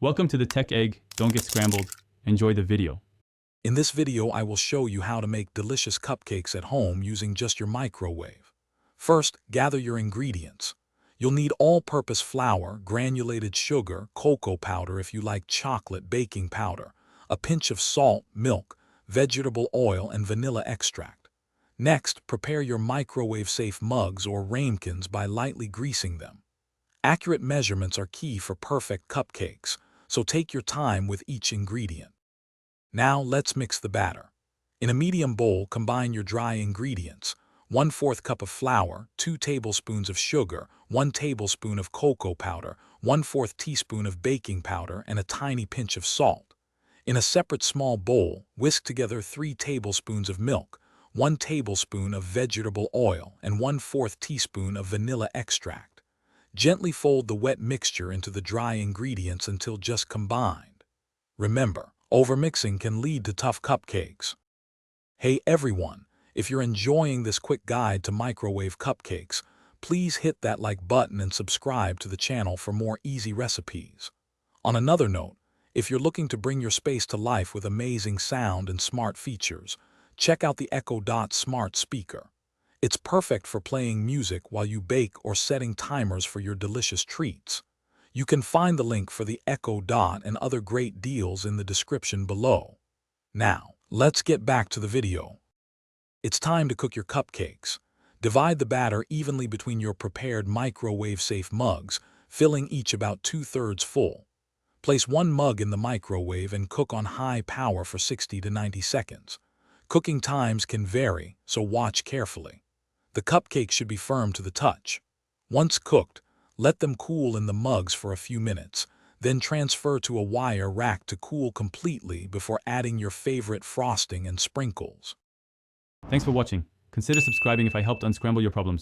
Welcome to the Tech Egg. Don't get scrambled. Enjoy the video. In this video, I will show you how to make delicious cupcakes at home using just your microwave. First, gather your ingredients. You'll need all-purpose flour, granulated sugar, cocoa powder if you like chocolate, baking powder, a pinch of salt, milk, vegetable oil, and vanilla extract. Next, prepare your microwave-safe mugs or ramekins by lightly greasing them. Accurate measurements are key for perfect cupcakes, so take your time with each ingredient. Now let's mix the batter. In a medium bowl, combine your dry ingredients: 1/4 cup of flour, 2 tablespoons of sugar, 1 tablespoon of cocoa powder, 1/4 teaspoon of baking powder, and a tiny pinch of salt. In a separate small bowl, whisk together 3 tablespoons of milk, 1 tablespoon of vegetable oil, and 1/4 teaspoon of vanilla extract. Gently fold the wet mixture into the dry ingredients until just combined. Remember, overmixing can lead to tough cupcakes. Hey everyone, if you're enjoying this quick guide to microwave cupcakes, please hit that like button and subscribe to the channel for more easy recipes. On another note, if you're looking to bring your space to life with amazing sound and smart features, check out the Echo Dot smart speaker. It's perfect for playing music while you bake or setting timers for your delicious treats. You can find the link for the Echo Dot and other great deals in the description below. Now, let's get back to the video. It's time to cook your cupcakes. Divide the batter evenly between your prepared microwave-safe mugs, filling each about 2/3 full. Place one mug in the microwave and cook on high power for 60 to 90 seconds. Cooking times can vary, so watch carefully. The cupcakes should be firm to the touch. Once cooked, let them cool in the mugs for a few minutes, then transfer to a wire rack to cool completely before adding your favorite frosting and sprinkles. Thanks for watching. Consider subscribing if I helped unscramble your problems.